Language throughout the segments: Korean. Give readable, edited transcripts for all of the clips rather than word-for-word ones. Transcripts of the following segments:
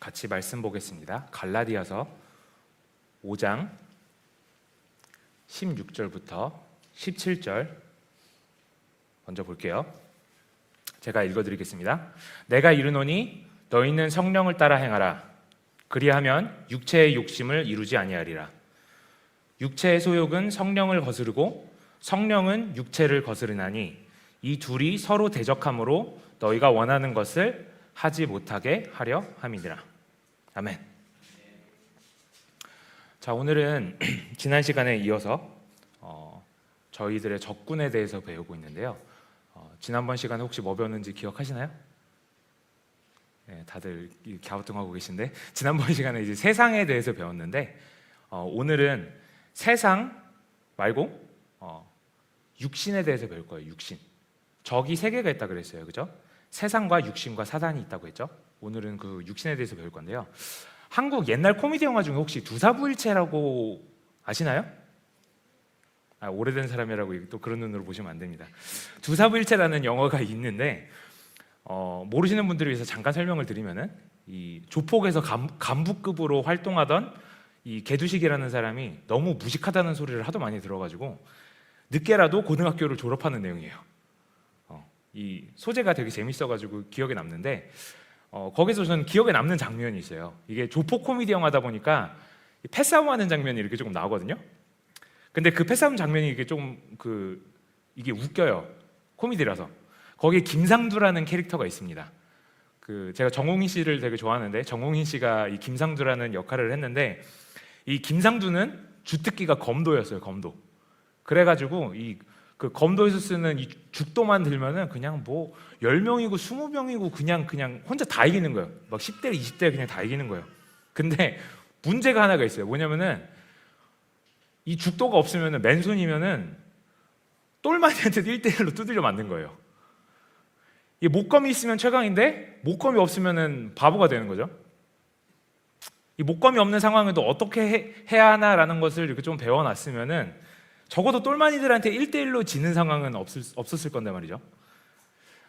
같이 말씀 보겠습니다. 갈라디아서 5장 16절부터 17절 먼저 볼게요. 제가 읽어드리겠습니다. 내가 이르노니 너희는 성령을 따라 행하라. 그리하면 육체의 욕심을 이루지 아니하리라. 육체의 소욕은 성령을 거스르고 성령은 육체를 거스르나니 이 둘이 서로 대적함으로 너희가 원하는 것을 하지 못하게 하려 함이니라. 아멘. 자, 오늘은 지난 시간에 이어서 저희들의 적군에 대해서 배우고 있는데요. 지난번 시간에 혹시 뭐 배웠는지 기억하시나요? 네, 다들 갸우뚱하고 계신데 지난번 시간에 이제 세상에 대해서 배웠는데 오늘은 세상 말고 육신에 대해서 배울 거예요. 육신. 적이 세 개가 있다 그랬어요, 그죠? 세상과 육신과 사단이 있다고 했죠. 오늘은 그 육신에 대해서 배울 건데요. 한국 옛날 코미디 영화 중에 혹시 두사부일체라고 아시나요? 오래된 사람이라고 또 그런 눈으로 보시면 안 됩니다. 두사부일체라는 영화가 있는데 모르시는 분들을 위해서 잠깐 설명을 드리면은 이 조폭에서 간부급으로 활동하던 이 개두식이라는 사람이 너무 무식하다는 소리를 하도 많이 들어가지고 늦게라도 고등학교를 졸업하는 내용이에요. 이 소재가 되게 재밌어가지고 기억에 남는데 거기서 저는 기억에 남는 장면이 있어요. 이게 조폭 코미디 영화다 보니까 패싸움하는 장면이 이렇게 조금 나오거든요. 근데 그 패싸움 장면이 이게 좀 이게 웃겨요. 코미디라서. 거기에 김상두라는 캐릭터가 있습니다. 제가 정홍인 씨를 되게 좋아하는데 정홍인 씨가 이 김상두라는 역할을 했는데 이 김상두는 주특기가 검도였어요. 검도. 그래가지고 그 검도에서 쓰는 이 죽도만 들면은 그냥 뭐 10명이고 20명이고 그냥 혼자 다 이기는 거예요. 막 10대 20대 그냥 다 이기는 거예요. 근데 문제가 하나가 있어요. 뭐냐면은 이 죽도가 없으면은 맨손이면은 똘마니한테도 1대1로 두들려 맞는 거예요. 이 목검이 있으면 최강인데 목검이 없으면은 바보가 되는 거죠. 이 목검이 없는 상황에도 어떻게 해야 하나라는 것을 이렇게 좀 배워놨으면은 적어도 똘마니들한테 1대1로 지는 상황은 없었을 건데 말이죠.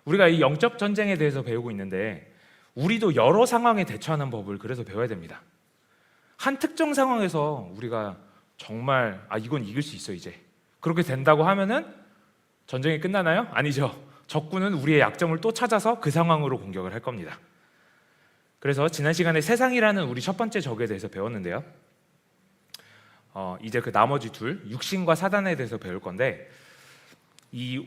우리가 이 영적 전쟁에 대해서 배우고 있는데 우리도 여러 상황에 대처하는 법을 그래서 배워야 됩니다. 한 특정 상황에서 우리가 정말 이건 이길 수 있어 이제 그렇게 된다고 하면은 전쟁이 끝나나요? 아니죠. 적군은 우리의 약점을 또 찾아서 그 상황으로 공격을 할 겁니다. 그래서 지난 시간에 세상이라는 우리 첫 번째 적에 대해서 배웠는데요. 이제 그 나머지 둘 육신과 사단에 대해서 배울 건데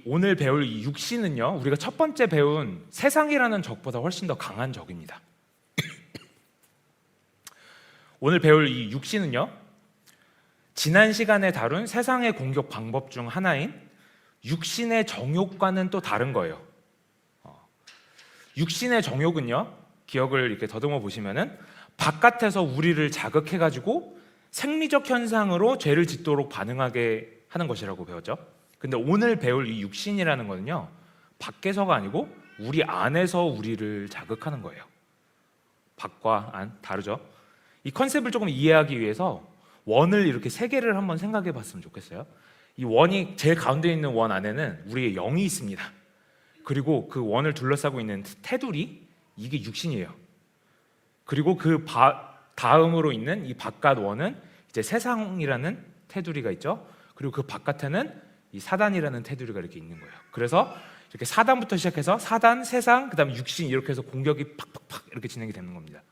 오늘 배울 이 육신은요 우리가 첫 번째 배운 세상이라는 적보다 훨씬 더 강한 적입니다. 오늘 배울 이 육신은요 지난 시간에 다룬 세상의 공격 방법 중 하나인 육신의 정욕과는 또 다른 거예요. 육신의 정욕은요 기억을 이렇게 더듬어 보시면은 바깥에서 우리를 자극해가지고 생리적 현상으로 죄를 짓도록 반응하게 하는 것이라고 배웠죠. 근데 오늘 배울 이 육신이라는 거는요 밖에서가 아니고 우리 안에서 우리를 자극하는 거예요. 밖과 안 다르죠. 이 컨셉을 조금 이해하기 위해서 원을 이렇게 세 개를 한번 생각해 봤으면 좋겠어요. 이 원이 제일 가운데 있는 원 안에는 우리의 영이 있습니다. 그리고 그 원을 둘러싸고 있는 테두리 이게 육신이에요. 그리고 다음으로 있는 이 바깥 원은 이제 세상이라는 테두리가 있죠. 그리고 그 바깥에는 이 사단이라는 테두리가 이렇게 있는 거예요. 그래서 이렇게 사단부터 시작해서 사단, 세상, 그다음에 육신 이렇게 해서 공격이 팍팍팍 이렇게 진행이 되는 겁니다.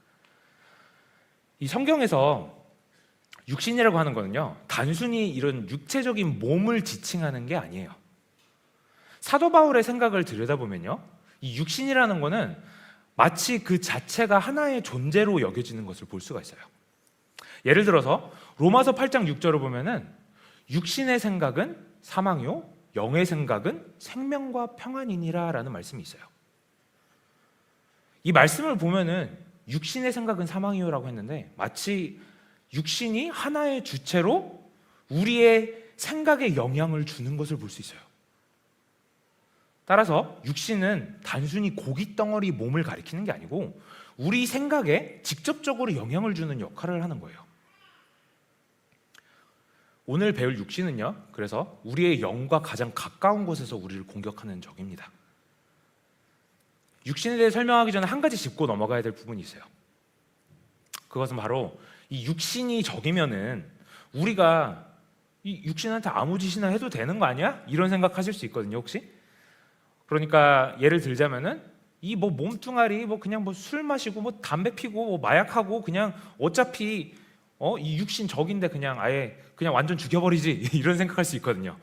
이 성경에서 육신이라고 하는 거는요 단순히 이런 육체적인 몸을 지칭하는 게 아니에요. 사도 바울의 생각을 들여다보면요 이 육신이라는 거는 마치 그 자체가 하나의 존재로 여겨지는 것을 볼 수가 있어요. 예를 들어서 로마서 8장 6절을 보면은 육신의 생각은 사망이요 영의 생각은 생명과 평안이니라 라는 말씀이 있어요. 이 말씀을 보면은 육신의 생각은 사망이요 라고 했는데 마치 육신이 하나의 주체로 우리의 생각에 영향을 주는 것을 볼 수 있어요. 따라서 육신은 단순히 고깃 덩어리 몸을 가리키는 게 아니고 우리 생각에 직접적으로 영향을 주는 역할을 하는 거예요. 오늘 배울 육신은요 그래서 우리의 영과 가장 가까운 곳에서 우리를 공격하는 적입니다. 육신에 대해 설명하기 전에 한 가지 짚고 넘어가야 될 부분이 있어요. 그것은 바로 이 육신이 적이면은 우리가 이 육신한테 아무 짓이나 해도 되는 거 아니야? 이런 생각하실 수 있거든요, 혹시? 그러니까 예를 들자면은 이 뭐 몸뚱아리 뭐 그냥 뭐 술 마시고 뭐 담배 피고 뭐 마약하고 그냥 어차피 이 육신 적인데 그냥 아예 그냥 완전 죽여버리지 이런 생각할 수 있거든요.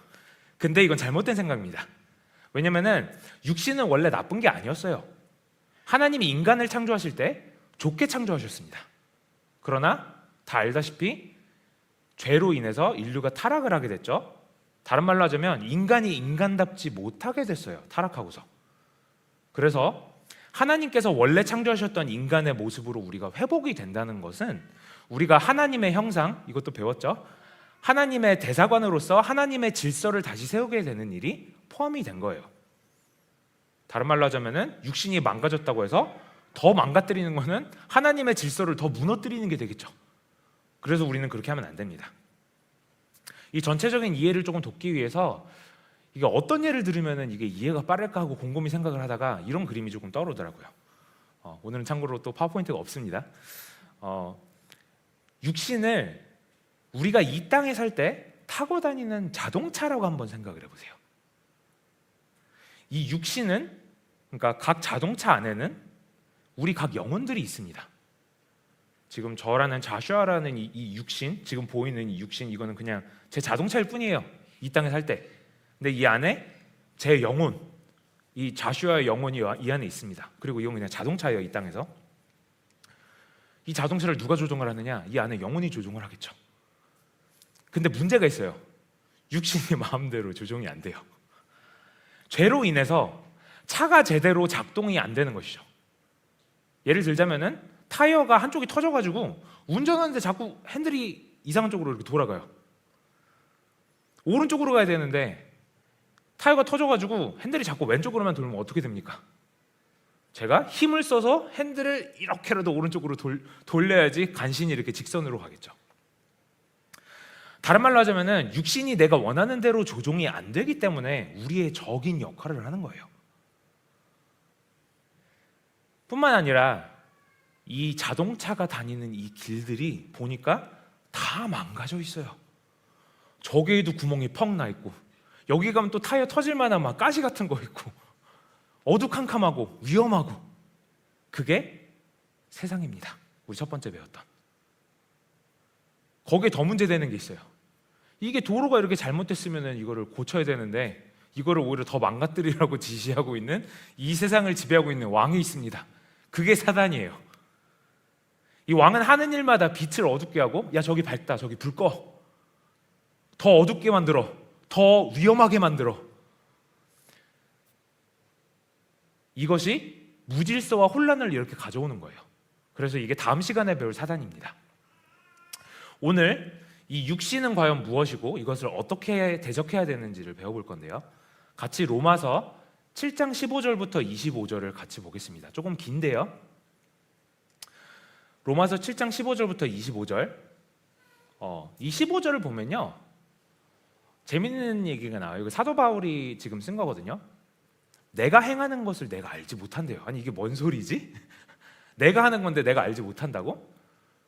근데 이건 잘못된 생각입니다. 왜냐면은 육신은 원래 나쁜 게 아니었어요. 하나님이 인간을 창조하실 때 좋게 창조하셨습니다. 그러나 다 알다시피 죄로 인해서 인류가 타락을 하게 됐죠. 다른 말로 하자면 인간이 인간답지 못하게 됐어요. 타락하고서. 그래서 하나님께서 원래 창조하셨던 인간의 모습으로 우리가 회복이 된다는 것은 우리가 하나님의 형상, 이것도 배웠죠. 하나님의 대사관으로서 하나님의 질서를 다시 세우게 되는 일이 포함이 된 거예요. 다른 말로 하자면 육신이 망가졌다고 해서 더 망가뜨리는 것은 하나님의 질서를 더 무너뜨리는 게 되겠죠. 그래서 우리는 그렇게 하면 안 됩니다. 이 전체적인 이해를 조금 돕기 위해서 이게 어떤 예를 들으면 이게 이해가 빠를까 하고 곰곰이 생각을 하다가 이런 그림이 조금 떠오르더라고요. 오늘은 참고로 또 파워포인트가 없습니다. 육신을 우리가 이 땅에 살 때 타고 다니는 자동차라고 한번 생각을 해보세요. 이 육신은, 그러니까 각 자동차 안에는 우리 각 영혼들이 있습니다. 지금 저라는 자슈아라는 이 육신, 지금 보이는 이 육신, 이거는 그냥 제 자동차일 뿐이에요. 이 땅에 살 때. 근데 이 안에 제 영혼, 이 자슈아의 영혼이 이 안에 있습니다. 그리고 이건 그냥 자동차예요, 이 땅에서. 이 자동차를 누가 조종을 하느냐? 이 안에 영혼이 조종을 하겠죠. 근데 문제가 있어요. 육신이 마음대로 조종이 안 돼요. 죄로 인해서 차가 제대로 작동이 안 되는 것이죠. 예를 들자면은 타이어가 한쪽이 터져가지고 운전하는데 자꾸 핸들이 이상한 쪽으로 이렇게 돌아가요. 오른쪽으로 가야 되는데 타이어가 터져가지고 핸들이 자꾸 왼쪽으로만 돌면 어떻게 됩니까? 제가 힘을 써서 핸들을 이렇게라도 오른쪽으로 돌려야지 간신히 이렇게 직선으로 가겠죠. 다른 말로 하자면은 육신이 내가 원하는 대로 조종이 안 되기 때문에 우리의 적인 역할을 하는 거예요. 뿐만 아니라 이 자동차가 다니는 이 길들이 보니까 다 망가져 있어요. 저기에도 구멍이 펑 나 있고 여기 가면 또 타이어 터질 만한 막 가시 같은 거 있고 어두캄캄하고 위험하고, 그게 세상입니다. 우리 첫 번째 배웠던. 거기에 더 문제되는 게 있어요. 이게 도로가 이렇게 잘못됐으면 이거를 고쳐야 되는데 이거를 오히려 더 망가뜨리라고 지시하고 있는, 이 세상을 지배하고 있는 왕이 있습니다. 그게 사단이에요. 이 왕은 하는 일마다 빛을 어둡게 하고, 야 저기 밝다, 저기 불 꺼, 더 어둡게 만들어, 더 위험하게 만들어. 이것이 무질서와 혼란을 이렇게 가져오는 거예요. 그래서 이게 다음 시간에 배울 사단입니다. 오늘 이 육신은 과연 무엇이고 이것을 어떻게 대적해야 되는지를 배워볼 건데요. 같이 로마서 7장 15절부터 25절을 같이 보겠습니다. 조금 긴데요. 로마서 7장 15절부터 25절. 이 15절을 보면요, 재밌는 얘기가 나와요. 이거 사도 바울이 지금 쓴 거거든요. 내가 행하는 것을 내가 알지 못한대요. 아니 이게 뭔 소리지? 내가 하는 건데 내가 알지 못한다고?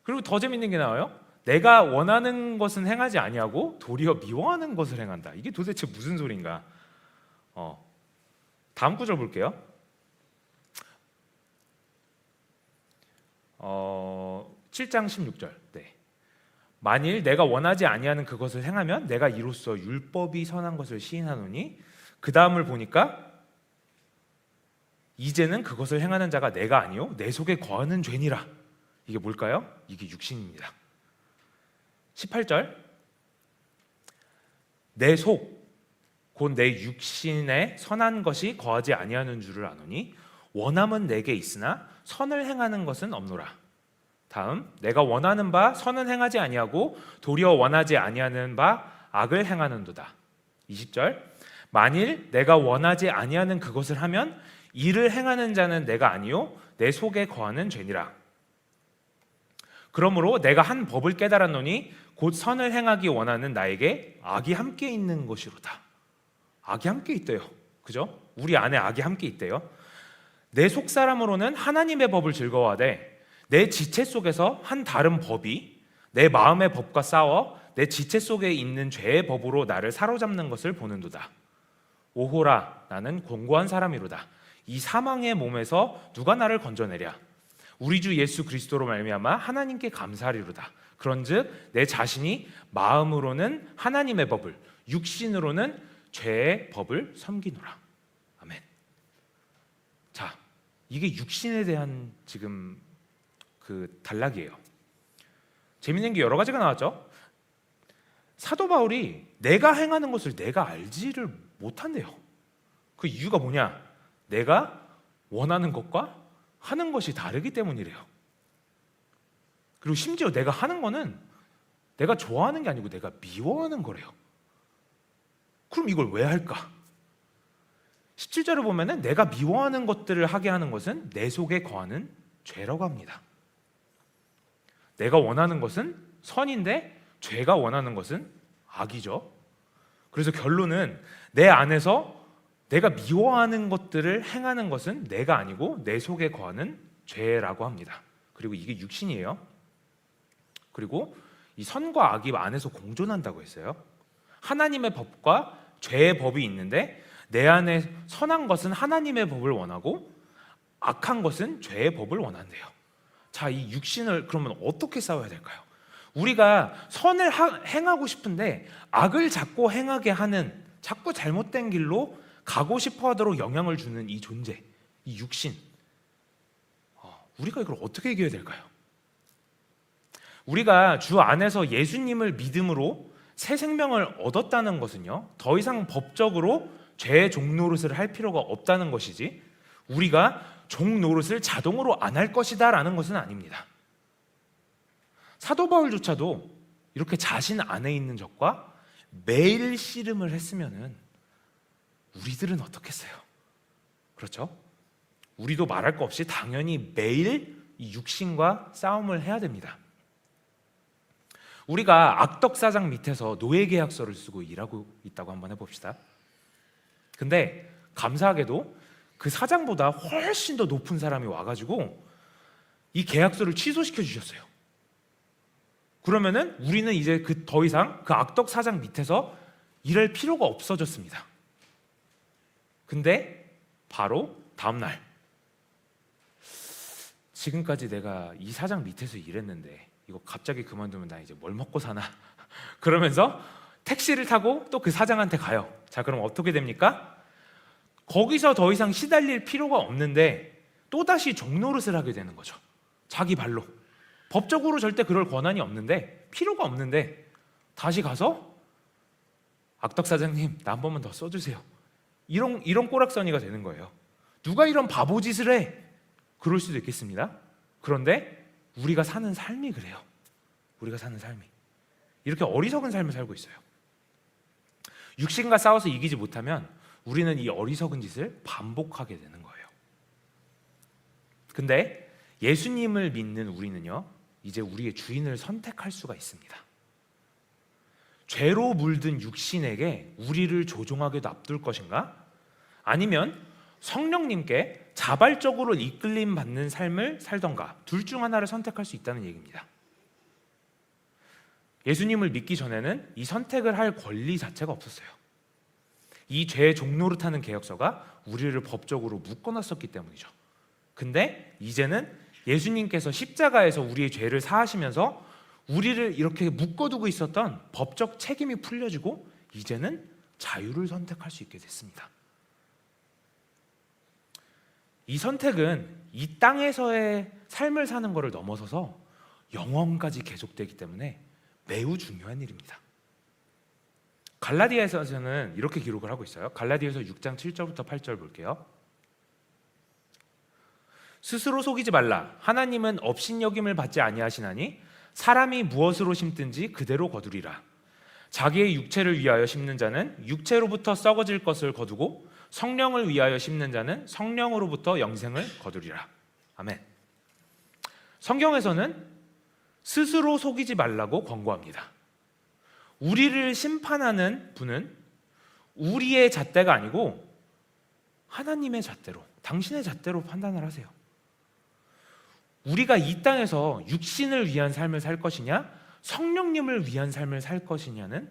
그리고 더 재밌는 게 나와요. 내가 원하는 것은 행하지 아니하고 도리어 미워하는 것을 행한다. 이게 도대체 무슨 소린가? 다음 구절 볼게요. 7장 16절. 네. 만일 내가 원하지 아니하는 그것을 행하면 내가 이로써 율법이 선한 것을 시인하노니, 그 다음을 보니까 이제는 그것을 행하는 자가 내가 아니요 내 속에 거하는 죄니라. 이게 뭘까요? 이게 육신입니다. 18절. 내 속 곧 내 육신에 선한 것이 거하지 아니하는 줄을 아노니 원함은 내게 있으나 선을 행하는 것은 없노라. 다음, 내가 원하는 바 선은 행하지 아니하고 도리어 원하지 아니하는 바 악을 행하는도다. 20절. 만일 내가 원하지 아니하는 그것을 하면 이를 행하는 자는 내가 아니요 내 속에 거하는 죄니라. 그러므로 내가 한 법을 깨달았노니 곧 선을 행하기 원하는 나에게 악이 함께 있는 것이로다. 악이 함께 있대요. 그죠? 우리 안에 악이 함께 있대요. 내 속사람으로는 하나님의 법을 즐거워하되 내 지체 속에서 한 다른 법이 내 마음의 법과 싸워 내 지체 속에 있는 죄의 법으로 나를 사로잡는 것을 보는도다. 오호라, 나는 공고한 사람이로다. 이 사망의 몸에서 누가 나를 건져내랴. 우리 주 예수 그리스도로 말미암아 하나님께 감사하리로다. 그런즉 내 자신이 마음으로는 하나님의 법을, 육신으로는 죄의 법을 섬기노라. 아멘. 자, 이게 육신에 대한 지금 그 단락이에요. 재밌는 게 여러 가지가 나왔죠. 사도 바울이 내가 행하는 것을 내가 알지를 못한대요. 그 이유가 뭐냐? 내가 원하는 것과 하는 것이 다르기 때문이래요. 그리고 심지어 내가 하는 거는 내가 좋아하는 게 아니고 내가 미워하는 거래요. 그럼 이걸 왜 할까? 17절을 보면은 내가 미워하는 것들을 하게 하는 것은 내 속에 거하는 죄라고 합니다. 내가 원하는 것은 선인데 죄가 원하는 것은 악이죠. 그래서 결론은 내 안에서 내가 미워하는 것들을 행하는 것은 내가 아니고 내 속에 거하는 죄라고 합니다. 그리고 이게 육신이에요. 그리고 이 선과 악이 안에서 공존한다고 했어요. 하나님의 법과 죄의 법이 있는데 내 안에 선한 것은 하나님의 법을 원하고 악한 것은 죄의 법을 원한대요. 자, 이 육신을 그러면 어떻게 싸워야 될까요? 우리가 선을 행하고 싶은데 악을 자꾸 행하게 하는, 자꾸 잘못된 길로 가고 싶어 하도록 영향을 주는 이 존재, 이 육신, 우리가 이걸 어떻게 이겨야 될까요? 우리가 주 안에서 예수님을 믿음으로 새 생명을 얻었다는 것은요, 더 이상 법적으로 죄의 종노릇을 할 필요가 없다는 것이지 우리가 종노릇을 자동으로 안 할 것이다 라는 것은 아닙니다. 사도 바울조차도 이렇게 자신 안에 있는 적과 매일 씨름을 했으면은 우리들은 어떻겠어요? 그렇죠? 우리도 말할 거 없이 당연히 매일 이 육신과 싸움을 해야 됩니다. 우리가 악덕 사장 밑에서 노예 계약서를 쓰고 일하고 있다고 한번 해봅시다. 근데 감사하게도 그 사장보다 훨씬 더 높은 사람이 와가지고 이 계약서를 취소시켜 주셨어요. 그러면은 우리는 이제 더 이상 그 악덕 사장 밑에서 일할 필요가 없어졌습니다. 근데 바로 다음 날, 지금까지 내가 이 사장 밑에서 일했는데 이거 갑자기 그만두면 나 이제 뭘 먹고 사나? 그러면서 택시를 타고 또 그 사장한테 가요. 자, 그럼 어떻게 됩니까? 거기서 더 이상 시달릴 필요가 없는데 또다시 종노릇을 하게 되는 거죠. 자기 발로. 법적으로 절대 그럴 권한이 없는데, 필요가 없는데 다시 가서 악덕 사장님 나 한 번만 더 써주세요. 이런 꼬락서니가 되는 거예요. 누가 이런 바보짓을 해? 그럴 수도 있겠습니다. 그런데 우리가 사는 삶이 그래요. 우리가 사는 삶이 이렇게 어리석은 삶을 살고 있어요. 육신과 싸워서 이기지 못하면 우리는 이 어리석은 짓을 반복하게 되는 거예요. 근데 예수님을 믿는 우리는요, 이제 우리의 주인을 선택할 수가 있습니다. 죄로 물든 육신에게 우리를 조종하게 놔둘 것인가? 아니면 성령님께 자발적으로 이끌림 받는 삶을 살던가, 둘 중 하나를 선택할 수 있다는 얘기입니다. 예수님을 믿기 전에는 이 선택을 할 권리 자체가 없었어요. 이 죄의 종노릇하는 계약서가 우리를 법적으로 묶어놨었기 때문이죠. 근데 이제는 예수님께서 십자가에서 우리의 죄를 사하시면서 우리를 이렇게 묶어두고 있었던 법적 책임이 풀려지고 이제는 자유를 선택할 수 있게 됐습니다. 이 선택은 이 땅에서의 삶을 사는 것을 넘어서서 영원까지 계속되기 때문에 매우 중요한 일입니다. 갈라디아에서는 이렇게 기록을 하고 있어요. 갈라디아서 6장 7절부터 8절 볼게요. 스스로 속이지 말라. 하나님은 업신여김을 받지 아니하시나니 사람이 무엇으로 심든지 그대로 거두리라. 자기의 육체를 위하여 심는 자는 육체로부터 썩어질 것을 거두고 성령을 위하여 심는 자는 성령으로부터 영생을 거두리라. 아멘. 성경에서는 스스로 속이지 말라고 권고합니다. 우리를 심판하는 분은 우리의 잣대가 아니고 하나님의 잣대로, 당신의 잣대로 판단을 하세요. 우리가 이 땅에서 육신을 위한 삶을 살 것이냐, 성령님을 위한 삶을 살 것이냐는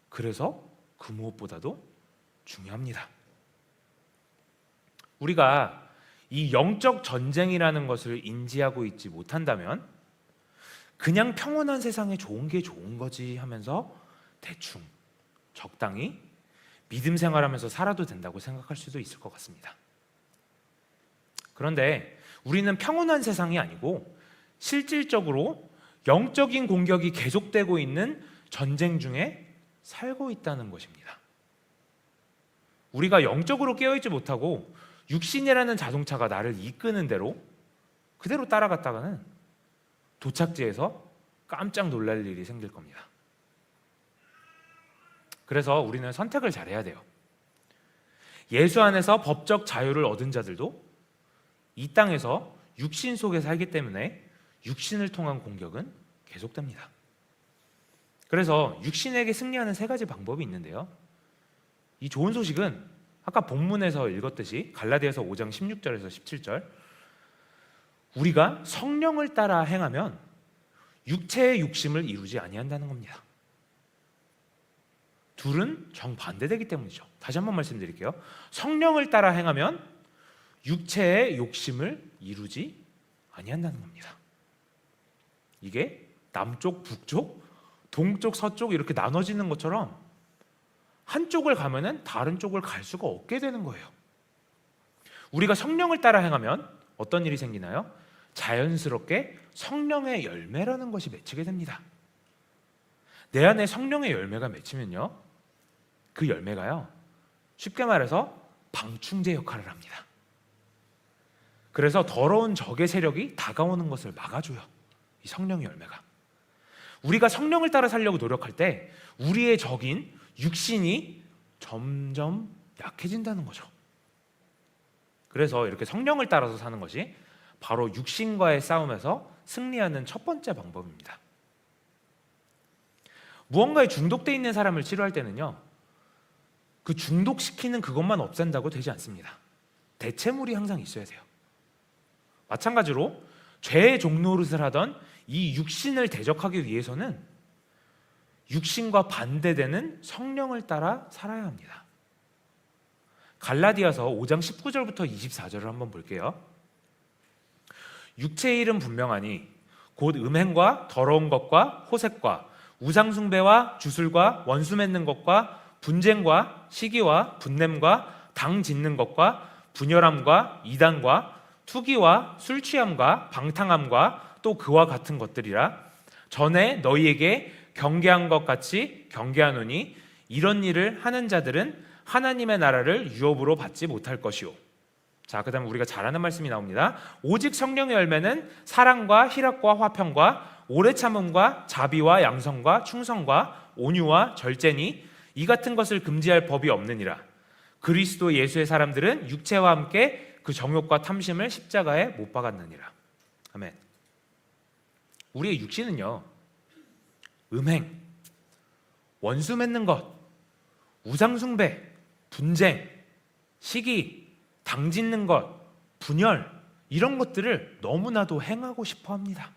그래서 그 무엇보다도 중요합니다. 우리가 이 영적 전쟁이라는 것을 인지하고 있지 못한다면 그냥 평온한 세상에 좋은 게 좋은 거지 하면서 대충 적당히 믿음 생활하면서 살아도 된다고 생각할 수도 있을 것 같습니다. 그런데 우리는 평온한 세상이 아니고 실질적으로 영적인 공격이 계속되고 있는 전쟁 중에 살고 있다는 것입니다. 우리가 영적으로 깨어있지 못하고 육신이라는 자동차가 나를 이끄는 대로 그대로 따라갔다가는 도착지에서 깜짝 놀랄 일이 생길 겁니다. 그래서 우리는 선택을 잘해야 돼요. 예수 안에서 법적 자유를 얻은 자들도 이 땅에서 육신 속에 살기 때문에 육신을 통한 공격은 계속됩니다. 그래서 육신에게 승리하는 세 가지 방법이 있는데요. 이 좋은 소식은 아까 본문에서 읽었듯이 갈라디아서 5장 16절에서 17절, 우리가 성령을 따라 행하면 육체의 욕심을 이루지 아니한다는 겁니다. 둘은 정반대되기 때문이죠. 다시 한번 말씀드릴게요. 성령을 따라 행하면 육체의 욕심을 이루지 아니한다는 겁니다. 이게 남쪽, 북쪽, 동쪽, 서쪽 이렇게 나눠지는 것처럼 한쪽을 가면은 다른 쪽을 갈 수가 없게 되는 거예요. 우리가 성령을 따라 행하면 어떤 일이 생기나요? 자연스럽게 성령의 열매라는 것이 맺히게 됩니다. 내 안에 성령의 열매가 맺히면요, 그 열매가요, 쉽게 말해서 방충제 역할을 합니다. 그래서 더러운 적의 세력이 다가오는 것을 막아줘요. 이 성령의 열매가. 우리가 성령을 따라 살려고 노력할 때 우리의 적인 육신이 점점 약해진다는 거죠. 그래서 이렇게 성령을 따라서 사는 것이 바로 육신과의 싸움에서 승리하는 첫 번째 방법입니다. 무언가에 중독되어 있는 사람을 치료할 때는요, 그 중독시키는 그것만 없앤다고 되지 않습니다. 대체물이 항상 있어야 돼요. 마찬가지로 죄의 종노릇을 하던 이 육신을 대적하기 위해서는 육신과 반대되는 성령을 따라 살아야 합니다. 갈라디아서 5장 19절부터 24절을 한번 볼게요. 육체의 일은 분명하니 곧 음행과 더러운 것과 호색과 우상숭배와 주술과 원수 맺는 것과 분쟁과 시기와 분냄과 당 짓는 것과 분열함과 이단과 투기와 술 취함과 방탕함과 또 그와 같은 것들이라. 전에 너희에게 경계한 것 같이 경계하노니 이런 일을 하는 자들은 하나님의 나라를 유업으로 받지 못할 것이요. 자, 그 다음 우리가 잘 아는 말씀이 나옵니다. 오직 성령의 열매는 사랑과 희락과 화평과 오래 참음과 자비와 양성과 충성과 온유와 절제니 이 같은 것을 금지할 법이 없느니라. 그리스도 예수의 사람들은 육체와 함께 그 정욕과 탐심을 십자가에 못 박았느니라. 아멘. 우리의 육신은요, 음행, 원수 맺는 것, 우상숭배, 분쟁, 시기, 당 짓는 것, 분열, 이런 것들을 너무나도 행하고 싶어 합니다.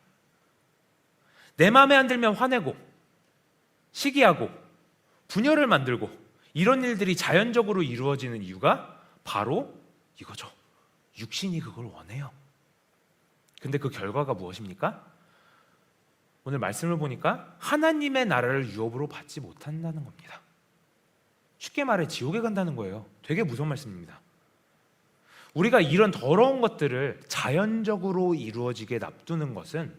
내 마음에 안 들면 화내고 시기하고 분열을 만들고 이런 일들이 자연적으로 이루어지는 이유가 바로 이거죠. 육신이 그걸 원해요. 근데 그 결과가 무엇입니까? 오늘 말씀을 보니까 하나님의 나라를 유업으로 받지 못한다는 겁니다. 쉽게 말해 지옥에 간다는 거예요. 되게 무서운 말씀입니다. 우리가 이런 더러운 것들을 자연적으로 이루어지게 놔두는 것은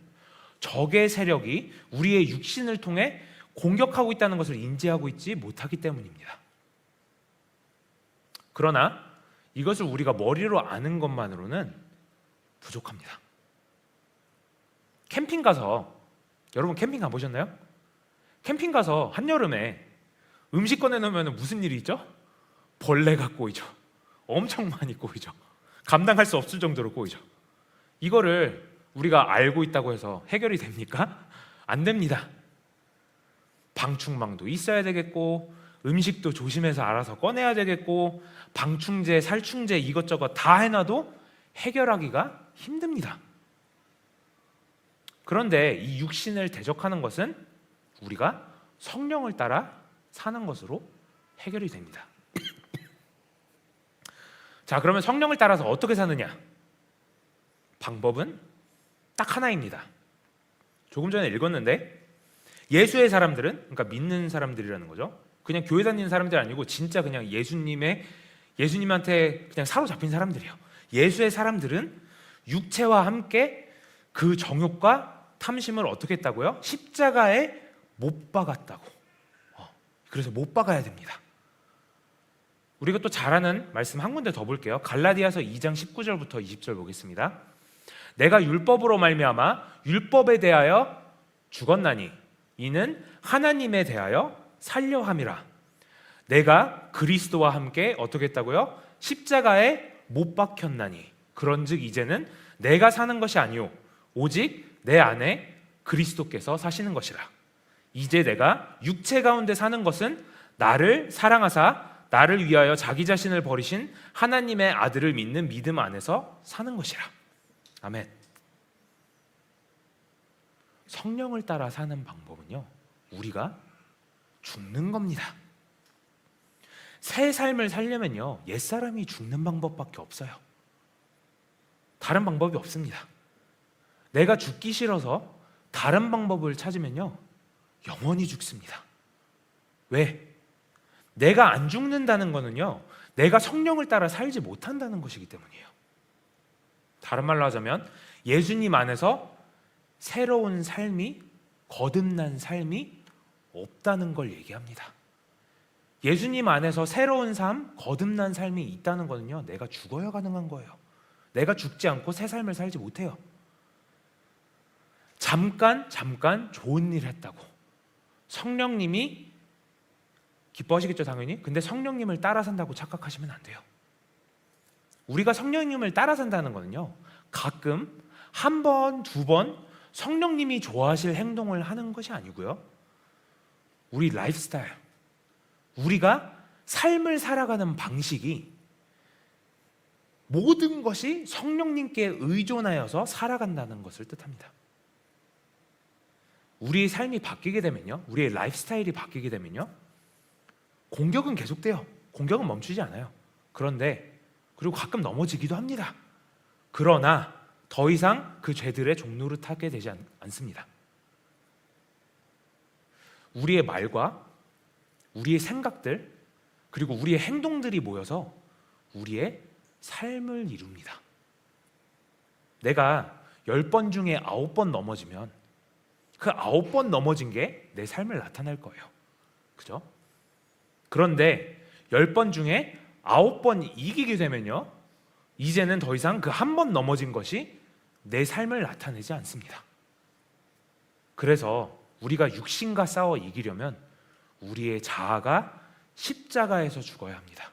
적의 세력이 우리의 육신을 통해 공격하고 있다는 것을 인지하고 있지 못하기 때문입니다. 그러나 이것을 우리가 머리로 아는 것만으로는 부족합니다. 캠핑 가서, 여러분 캠핑 가보셨나요? 캠핑 가서 한여름에 음식 꺼내놓으면 무슨 일이 있죠? 벌레가 꼬이죠. 엄청 많이 꼬이죠. 감당할 수 없을 정도로 꼬이죠. 이거를 우리가 알고 있다고 해서 해결이 됩니까? 안 됩니다. 방충망도 있어야 되겠고, 음식도 조심해서 알아서 꺼내야 되겠고, 방충제, 살충제 이것저것 다 해놔도 해결하기가 힘듭니다. 그런데 이 육신을 대적하는 것은 우리가 성령을 따라 사는 것으로 해결이 됩니다. 자, 그러면 성령을 따라서 어떻게 사느냐? 방법은 딱 하나입니다. 조금 전에 읽었는데 예수의 사람들은, 그러니까 믿는 사람들이라는 거죠. 그냥 교회 다니는 사람들이 아니고 진짜 그냥 예수님한테 그냥 사로잡힌 사람들이에요. 예수의 사람들은 육체와 함께 그 정욕과 탐심을 어떻게 했다고요? 십자가에 못 박았다고. 그래서 못 박아야 됩니다. 우리가 또 잘 아는 말씀 한 군데 더 볼게요. 갈라디아서 2장 19절부터 20절 보겠습니다. 내가 율법으로 말미암아 율법에 대하여 죽었나니 이는 하나님에 대하여 살려 함이라. 내가 그리스도와 함께 어떻게 했다고요? 십자가에 못 박혔나니 그런즉 이제는 내가 사는 것이 아니요 오직 내 안에 그리스도께서 사시는 것이라. 이제 내가 육체 가운데 사는 것은 나를 사랑하사 나를 위하여 자기 자신을 버리신 하나님의 아들을 믿는 믿음 안에서 사는 것이라. 아멘. 성령을 따라 사는 방법은요, 우리가 죽는 겁니다. 새 삶을 살려면요, 옛사람이 죽는 방법밖에 없어요. 다른 방법이 없습니다. 내가 죽기 싫어서 다른 방법을 찾으면요, 영원히 죽습니다. 왜? 내가 안 죽는다는 거는요, 내가 성령을 따라 살지 못한다는 것이기 때문이에요. 다른 말로 하자면 예수님 안에서 새로운 삶이, 거듭난 삶이 없다는 걸 얘기합니다. 예수님 안에서 새로운 삶, 거듭난 삶이 있다는 거는요, 내가 죽어야 가능한 거예요. 내가 죽지 않고 새 삶을 살지 못해요. 잠깐 좋은 일 했다고 성령님이 기뻐하시겠죠, 당연히. 근데 성령님을 따라 산다고 착각하시면 안 돼요. 우리가 성령님을 따라 산다는 거는요, 가끔 한 번, 두 번 성령님이 좋아하실 행동을 하는 것이 아니고요, 우리 라이프스타일, 우리가 삶을 살아가는 방식이 모든 것이 성령님께 의존하여서 살아간다는 것을 뜻합니다. 우리의 삶이 바뀌게 되면요, 우리의 라이프스타일이 바뀌게 되면요, 공격은 계속돼요. 공격은 멈추지 않아요. 그런데 그리고 가끔 넘어지기도 합니다. 그러나 더 이상 그 죄들의 종로를 타게 되지 않습니다. 우리의 말과 우리의 생각들 그리고 우리의 행동들이 모여서 우리의 삶을 이룹니다. 내가 10번 중에 9번 넘어지면 그 9번 넘어진 게 내 삶을 나타낼 거예요. 그죠? 그런데 10번 중에 9번 이기게 되면요, 이제는 더 이상 그 한 번 넘어진 것이 내 삶을 나타내지 않습니다. 그래서 우리가 육신과 싸워 이기려면 우리의 자아가 십자가에서 죽어야 합니다.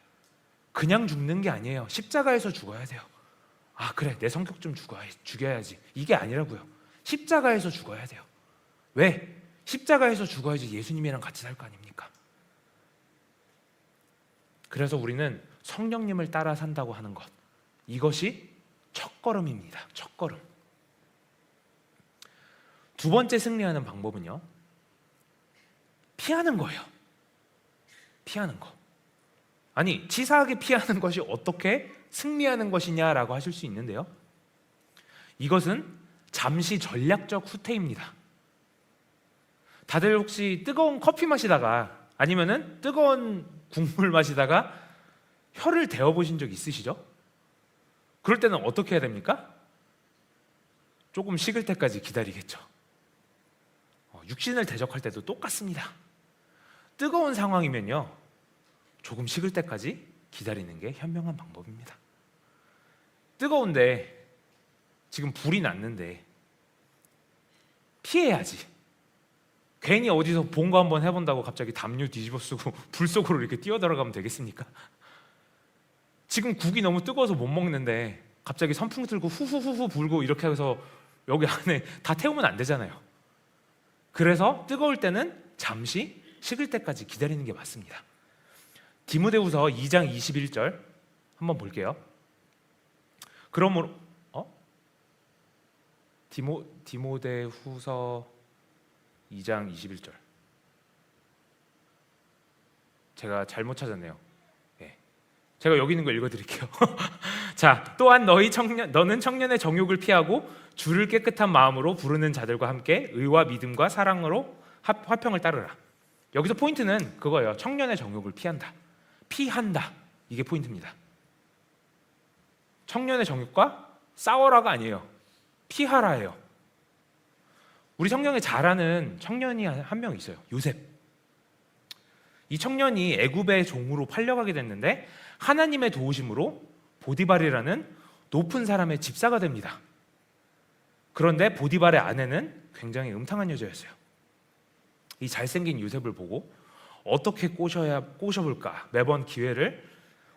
그냥 죽는 게 아니에요. 십자가에서 죽어야 돼요. 아, 그래, 내 성격 좀 죽여야지, 이게 아니라고요. 십자가에서 죽어야 돼요. 왜? 십자가에서 죽어야지 예수님이랑 같이 살 거 아닙니까? 그래서 우리는 성령님을 따라 산다고 하는 것, 이것이 첫걸음입니다. 첫걸음. 두 번째 승리하는 방법은요, 피하는 거예요. 피하는 거. 아니, 치사하게 피하는 것이 어떻게 승리하는 것이냐라고 하실 수 있는데요, 이것은 잠시 전략적 후퇴입니다. 다들 혹시 뜨거운 커피 마시다가 아니면은 뜨거운 국물 마시다가 혀를 데워보신 적 있으시죠? 그럴 때는 어떻게 해야 됩니까? 조금 식을 때까지 기다리겠죠. 육신을 대적할 때도 똑같습니다. 뜨거운 상황이면요, 조금 식을 때까지 기다리는 게 현명한 방법입니다. 뜨거운데 지금 불이 났는데 피해야지. 괜히 어디서 본 거 한번 해본다고 갑자기 담요 뒤집어 쓰고 불 속으로 이렇게 뛰어들어가면 되겠습니까? 지금 국이 너무 뜨거워서 못 먹는데 갑자기 선풍 틀고 후후후후 불고 이렇게 해서 여기 안에 다 태우면 안 되잖아요. 그래서 뜨거울 때는 잠시 식을 때까지 기다리는 게 맞습니다. 디모데후서 2장 21절 한번 볼게요. 그러므로 디모데후서 2장 21절. 제가 잘못 찾았네요. 예. 제가 여기 있는 거 읽어드릴게요. 자, 또한 너는 청년의 정욕을 피하고 주를 깨끗한 마음으로 부르는 자들과 함께 의와 믿음과 사랑으로 화평을 따르라. 여기서 포인트는 그거예요. 청년의 정욕을 피한다. 이게 포인트입니다. 청년의 정욕과 싸워라가 아니에요. 피하라예요. 우리 성경에 잘 아는 청년이 한 명 있어요. 요셉. 이 청년이 애굽의 종으로 팔려가게 됐는데 하나님의 도우심으로 보디발이라는 높은 사람의 집사가 됩니다. 그런데 보디발의 아내는 굉장히 음탕한 여자였어요. 이 잘생긴 요셉을 보고 어떻게 꼬셔볼까 매번 기회를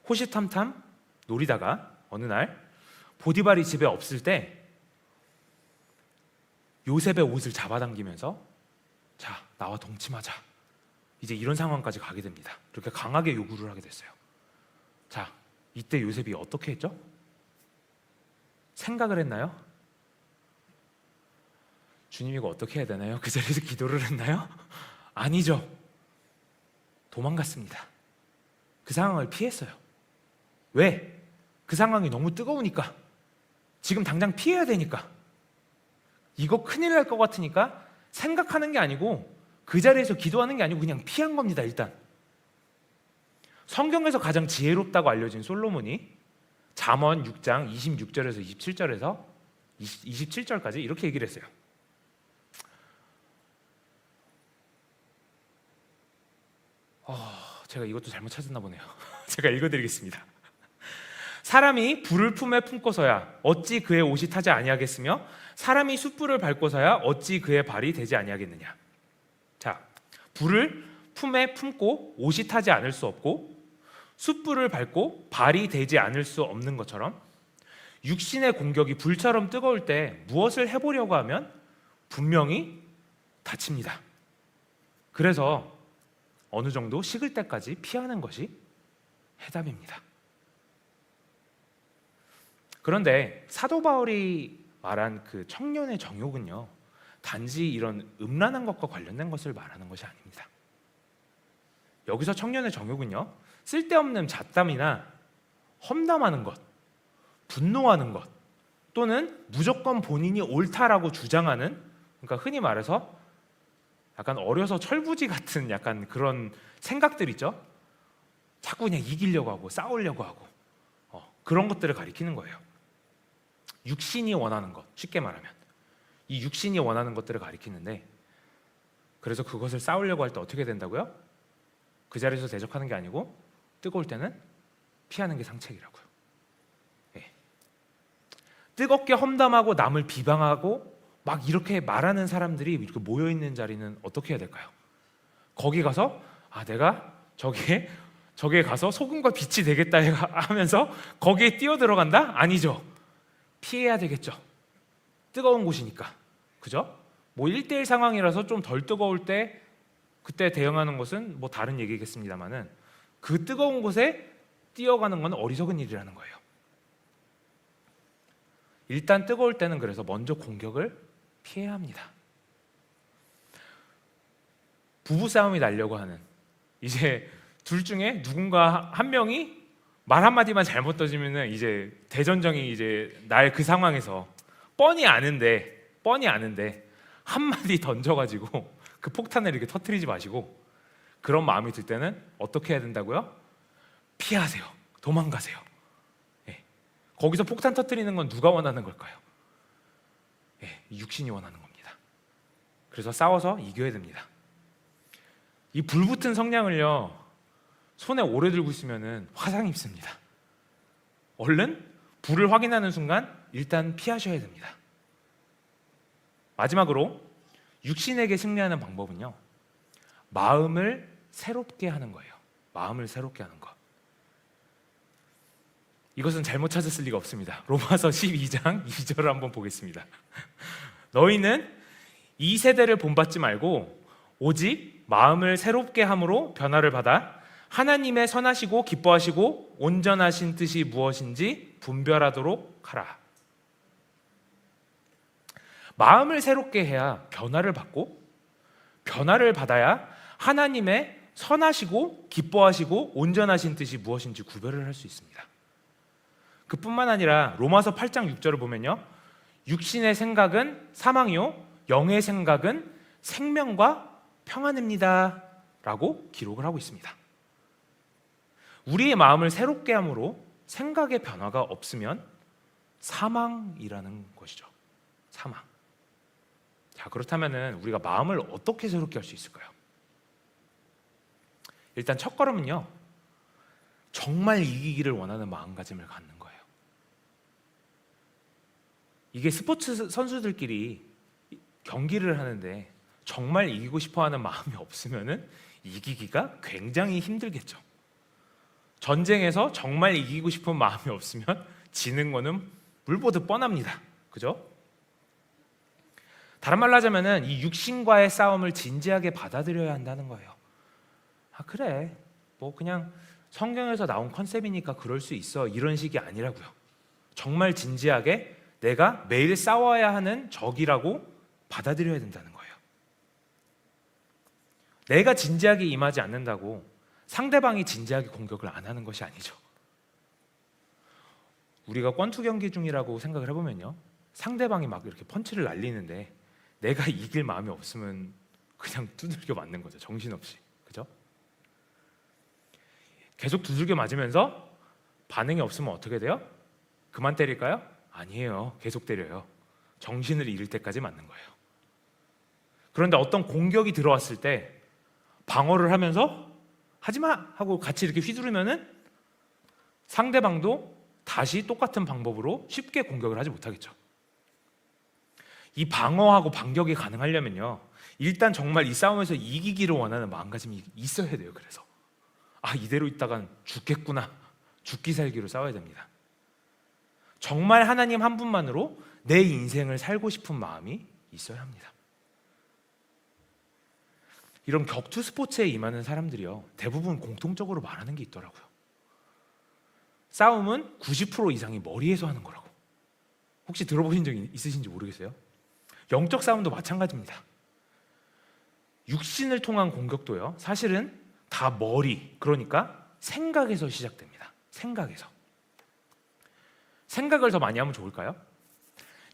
호시탐탐 노리다가 어느 날 보디발이 집에 없을 때 요셉의 옷을 잡아당기면서 자, 나와 동침하자. 이제 이런 상황까지 가게 됩니다. 그렇게 강하게 요구를 하게 됐어요. 자, 이때 요셉이 어떻게 했죠? 생각을 했나요? 주님 이거 어떻게 해야 되나요? 그 자리에서 기도를 했나요? 아니죠. 도망갔습니다. 그 상황을 피했어요. 왜? 그 상황이 너무 뜨거우니까. 지금 당장 피해야 되니까. 이거 큰일 날 것 같으니까 생각하는 게 아니고 그 자리에서 기도하는 게 아니고 그냥 피한 겁니다. 일단 성경에서 가장 지혜롭다고 알려진 솔로몬이 잠언 6장 26절에서 27절까지 이렇게 얘기를 했어요. 제가 이것도 잘못 찾았나 보네요. 제가 읽어드리겠습니다. 사람이 불을 품에 품고서야 어찌 그의 옷이 타지 아니하겠으며 사람이 숯불을 밟고서야 어찌 그의 발이 되지 아니하겠느냐. 자, 불을 품에 품고 옷이 타지 않을 수 없고 숯불을 밟고 발이 되지 않을 수 없는 것처럼 육신의 공격이 불처럼 뜨거울 때 무엇을 해보려고 하면 분명히 다칩니다. 그래서 어느 정도 식을 때까지 피하는 것이 해답입니다. 그런데 사도 바울이 말한 그 청년의 정욕은요, 단지 이런 음란한 것과 관련된 것을 말하는 것이 아닙니다. 여기서 청년의 정욕은요, 쓸데없는 잡담이나 험담하는 것, 분노하는 것, 또는 무조건 본인이 옳다라고 주장하는, 그러니까 흔히 말해서 약간 어려서 철부지 같은 약간 그런 생각들 있죠? 자꾸 그냥 이기려고 하고 싸우려고 하고 그런 것들을 가리키는 거예요. 육신이 원하는 것, 쉽게 말하면 이 육신이 원하는 것들을 가리키는데, 그래서 그것을 싸우려고 할 때 어떻게 된다고요? 그 자리에서 대적하는 게 아니고 뜨거울 때는 피하는 게 상책이라고요. 예. 뜨겁게 험담하고 남을 비방하고 막 이렇게 말하는 사람들이 이렇게 모여있는 자리는 어떻게 해야 될까요? 거기 가서 내가 저기에 가서 소금과 빛이 되겠다 하면서 거기에 뛰어들어간다? 아니죠. 피해야 되겠죠. 뜨거운 곳이니까. 그죠? 뭐 1대1 상황이라서 좀 덜 뜨거울 때 그때 대응하는 것은 뭐 다른 얘기겠습니다만은 그 뜨거운 곳에 뛰어가는 건 어리석은 일이라는 거예요. 일단 뜨거울 때는 그래서 먼저 공격을 피해야 합니다. 부부싸움이 나려고 하는, 이제 둘 중에 누군가 한 명이 말 한마디만 잘못 던지면은 이제 대전정이 이제 날 그 상황에서 뻔히 아는데 한마디 던져가지고 그 폭탄을 이렇게 터뜨리지 마시고, 그런 마음이 들 때는 어떻게 해야 된다고요? 피하세요. 도망가세요. 예. 거기서 폭탄 터뜨리는 건 누가 원하는 걸까요? 예, 육신이 원하는 겁니다. 그래서 싸워서 이겨야 됩니다. 이 불붙은 성냥을요, 손에 오래 들고 있으면 화상 입습니다. 얼른 불을 확인하는 순간 일단 피하셔야 됩니다. 마지막으로 육신에게 승리하는 방법은요, 마음을 새롭게 하는 거예요. 마음을 새롭게 하는 것. 이것은 잘못 찾았을 리가 없습니다. 로마서 12장 2절을 한번 보겠습니다. 너희는 이 세대를 본받지 말고 오직 마음을 새롭게 함으로 변화를 받아 하나님의 선하시고 기뻐하시고 온전하신 뜻이 무엇인지 분별하도록 하라. 마음을 새롭게 해야 변화를 받고, 변화를 받아야 하나님의 선하시고 기뻐하시고 온전하신 뜻이 무엇인지 구별을 할 수 있습니다. 그뿐만 아니라 로마서 8장 6절을 보면요, 육신의 생각은 사망이요 영의 생각은 생명과 평안입니다 라고 기록을 하고 있습니다. 우리의 마음을 새롭게 함으로 생각의 변화가 없으면 사망이라는 것이죠. 사망. 자, 그렇다면 우리가 마음을 어떻게 새롭게 할 수 있을까요? 일단 첫 걸음은요, 정말 이기기를 원하는 마음가짐을 갖는 거예요. 이게 스포츠 선수들끼리 경기를 하는데 정말 이기고 싶어하는 마음이 없으면은 이기기가 굉장히 힘들겠죠. 전쟁에서 정말 이기고 싶은 마음이 없으면 지는 거는 물보듯 뻔합니다. 그죠? 다른 말로 하자면은 이 육신과의 싸움을 진지하게 받아들여야 한다는 거예요. 아, 그래, 뭐 그냥 성경에서 나온 컨셉이니까 그럴 수 있어, 이런 식이 아니라고요. 정말 진지하게 내가 매일 싸워야 하는 적이라고 받아들여야 된다는 거예요. 내가 진지하게 임하지 않는다고 상대방이 진지하게 공격을 안 하는 것이 아니죠. 우리가 권투 경기 중이라고 생각을 해보면요, 상대방이 막 이렇게 펀치를 날리는데 내가 이길 마음이 없으면 그냥 두들겨 맞는 거죠. 정신없이. 그죠? 계속 두들겨 맞으면서 반응이 없으면 어떻게 돼요? 그만 때릴까요? 아니에요. 계속 때려요. 정신을 잃을 때까지 맞는 거예요. 그런데 어떤 공격이 들어왔을 때 방어를 하면서 하지마! 하고 같이 이렇게 휘두르면은 상대방도 다시 똑같은 방법으로 쉽게 공격을 하지 못하겠죠. 이 방어하고 반격이 가능하려면요, 일단 정말 이 싸움에서 이기기를 원하는 마음가짐이 있어야 돼요. 그래서 이대로 있다간 죽겠구나, 죽기 살기로 싸워야 됩니다. 정말 하나님 한 분만으로 내 인생을 살고 싶은 마음이 있어야 합니다. 이런 격투 스포츠에 임하는 사람들이요, 대부분 공통적으로 말하는 게 있더라고요. 싸움은 90% 이상이 머리에서 하는 거라고. 혹시 들어보신 적 있으신지 모르겠어요. 영적 싸움도 마찬가지입니다. 육신을 통한 공격도요, 사실은 다 머리, 그러니까 생각에서 시작됩니다. 생각을 더 많이 하면 좋을까요?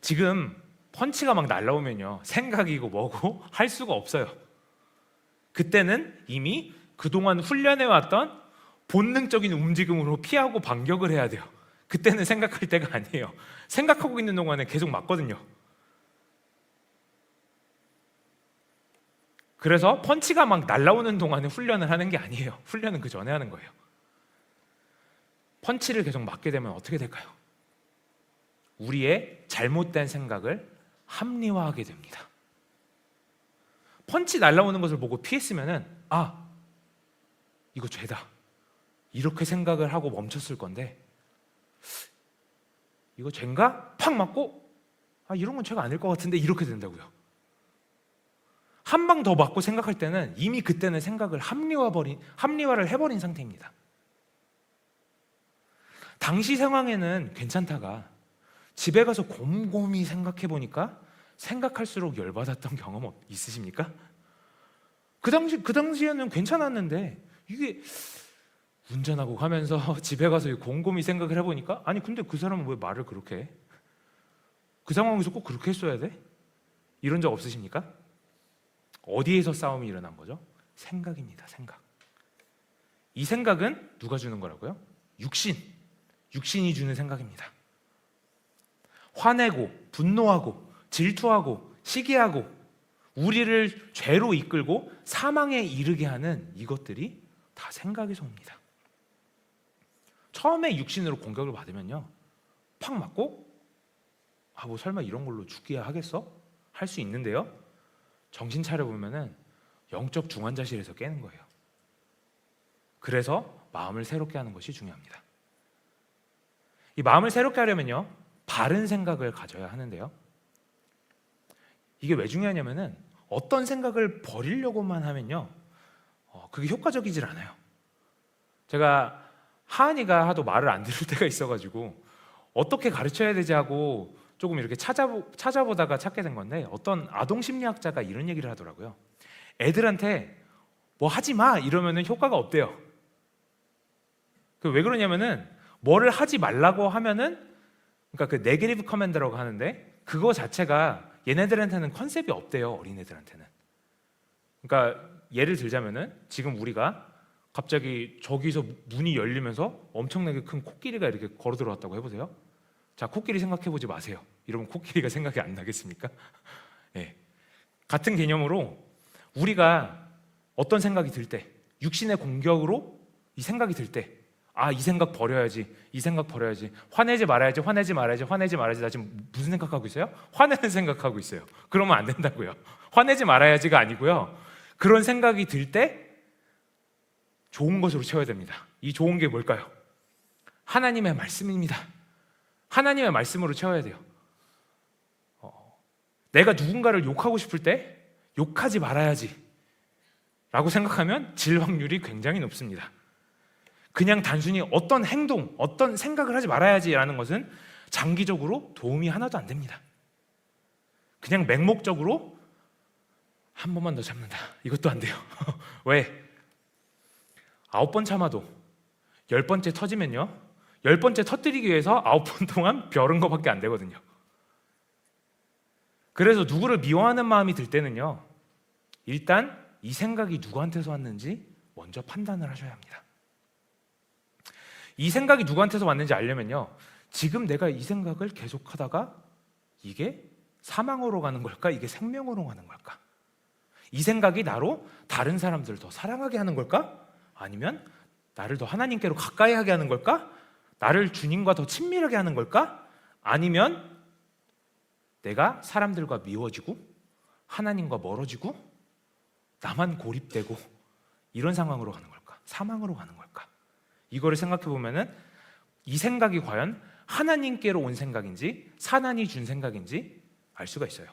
지금 펀치가 막 날라오면요, 생각이고 뭐고 할 수가 없어요. 그때는 이미 그동안 훈련해왔던 본능적인 움직임으로 피하고 반격을 해야 돼요. 그때는 생각할 때가 아니에요. 생각하고 있는 동안에 계속 맞거든요. 그래서 펀치가 막 날라오는 동안에 훈련을 하는 게 아니에요. 훈련은 그 전에 하는 거예요. 펀치를 계속 맞게 되면 어떻게 될까요? 우리의 잘못된 생각을 합리화하게 됩니다. 펀치 날라오는 것을 보고 피했으면은 이거 죄다, 이렇게 생각을 하고 멈췄을 건데, 이거 죄인가? 팍 맞고 이런 건 죄가 아닐 것 같은데, 이렇게 된다고요. 한 방 더 맞고 생각할 때는 이미 그때는 생각을 합리화를 해버린 상태입니다. 당시 상황에는 괜찮다가 집에 가서 곰곰이 생각해 보니까 생각할수록 열받았던 경험 있으십니까? 그 당시에는 괜찮았는데, 이게 운전하고 가면서 집에 가서 곰곰이 생각을 해보니까, 근데 그 사람은 왜 말을 그렇게 해? 그 상황에서 꼭 그렇게 했어야 돼? 이런 적 없으십니까? 어디에서 싸움이 일어난 거죠? 생각입니다. 생각. 이 생각은 누가 주는 거라고요? 육신이 주는 생각입니다. 화내고 분노하고 질투하고 시기하고 우리를 죄로 이끌고 사망에 이르게 하는 이것들이 다 생각에서 옵니다. 처음에 육신으로 공격을 받으면요, 팍 맞고 뭐 설마 이런 걸로 죽기야 하겠어? 할 수 있는데요, 정신 차려보면은 영적 중환자실에서 깨는 거예요. 그래서 마음을 새롭게 하는 것이 중요합니다. 이 마음을 새롭게 하려면요, 바른 생각을 가져야 하는데요, 이게 왜 중요하냐면은 어떤 생각을 버리려고만 하면요, 그게 효과적이질 않아요. 제가 하은이가 하도 말을 안 들을 때가 있어가지고 어떻게 가르쳐야 되지 하고 조금 이렇게 찾아보다가 찾게 된 건데, 어떤 아동 심리학자가 이런 얘기를 하더라고요. 애들한테 뭐 하지 마 이러면은 효과가 없대요. 왜 그러냐면은 뭐를 하지 말라고 하면은, 그러니까 그 네게티브 커맨드라고 하는데, 그거 자체가 얘네들한테는 컨셉이 없대요. 어린애들한테는. 그러니까 예를 들자면은, 지금 우리가 갑자기 저기서 문이 열리면서 엄청나게 큰 코끼리가 이렇게 걸어 들어왔다고 해보세요. 자, 코끼리 생각해보지 마세요. 이러면 코끼리가 생각이 안 나겠습니까? 네. 같은 개념으로 우리가 어떤 생각이 들 때, 육신의 공격으로 이 생각이 들 때, 아, 이 생각 버려야지, 이 생각 버려야지, 화내지 말아야지, 화내지 말아야지, 화내지 말아야지. 나 지금 무슨 생각하고 있어요? 화내는 생각하고 있어요. 그러면 안 된다고요. 화내지 말아야지가 아니고요, 그런 생각이 들 때 좋은 것으로 채워야 됩니다. 이 좋은 게 뭘까요? 하나님의 말씀입니다. 하나님의 말씀으로 채워야 돼요. 내가 누군가를 욕하고 싶을 때 욕하지 말아야지 라고 생각하면 질 확률이 굉장히 높습니다. 그냥 단순히 어떤 행동, 어떤 생각을 하지 말아야지라는 것은 장기적으로 도움이 하나도 안 됩니다. 그냥 맹목적으로 한 번만 더 참는다, 이것도 안 돼요. 왜? 9번 참아도 10번째 터지면요, 10번째 터뜨리기 위해서 9번 동안 벼른 거밖에 안 되거든요. 그래서 누구를 미워하는 마음이 들 때는요, 일단 이 생각이 누구한테서 왔는지 먼저 판단을 하셔야 합니다. 이 생각이 누구한테서 왔는지 알려면요, 지금 내가 이 생각을 계속하다가 이게 사망으로 가는 걸까? 이게 생명으로 가는 걸까? 이 생각이 나로 다른 사람들을 더 사랑하게 하는 걸까? 아니면 나를 더 하나님께로 가까이 하게 하는 걸까? 나를 주님과 더 친밀하게 하는 걸까? 아니면 내가 사람들과 미워지고 하나님과 멀어지고 나만 고립되고 이런 상황으로 가는 걸까? 사망으로 가는 걸까? 이거를 생각해 보면은 이 생각이 과연 하나님께로 온 생각인지 사단이 준 생각인지 알 수가 있어요.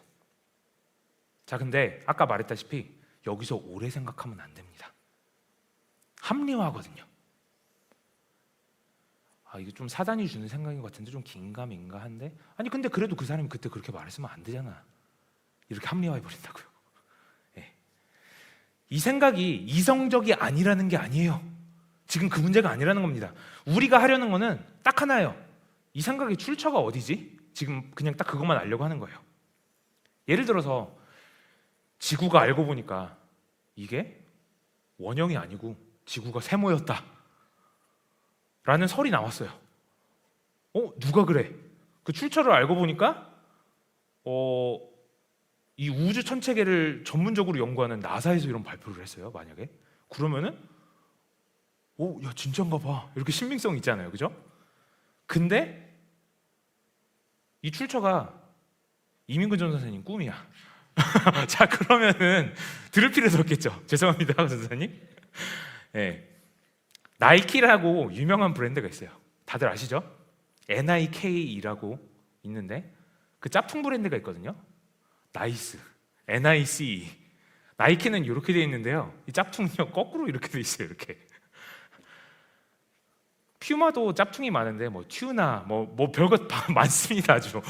자, 근데 아까 말했다시피 여기서 오래 생각하면 안 됩니다. 합리화하거든요. 아, 이게 좀 사단이 주는 생각인 것 같은데 좀 긴가민가 한데, 아니 근데 그래도 그 사람이 그때 그렇게 말했으면 안 되잖아, 이렇게 합리화해 버린다고요. 네. 이 생각이 이성적이 아니라는 게 아니에요. 지금 그 문제가 아니라는 겁니다. 우리가 하려는 거는 딱 하나예요. 이 생각의 출처가 어디지? 지금 그냥 딱 그것만 알려고 하는 거예요. 예를 들어서 지구가 알고 보니까 이게 원형이 아니고 지구가 세모였다 라는 설이 나왔어요. 누가 그래? 그 출처를 알고 보니까 이 우주 천체계를 전문적으로 연구하는 나사에서 이런 발표를 했어요. 만약에 그러면은 야, 진짜인가 봐, 이렇게 신빙성 있잖아요, 그죠? 근데 이 출처가 이민근 전 선생님 꿈이야. 자, 그러면은 들을 필요도 없겠죠. 죄송합니다, 선생님. 네. 나이키라고 유명한 브랜드가 있어요. 다들 아시죠? NIKE라고 있는데 그 짝퉁 브랜드가 있거든요. 나이스, NICE. 나이키는 이렇게 돼 있는데요, 이 짝퉁은요 거꾸로 이렇게 돼 있어요. 이렇게. 퓨마도 짝퉁이 많은데 뭐 튜나 뭐 별것 많습니다, 아주.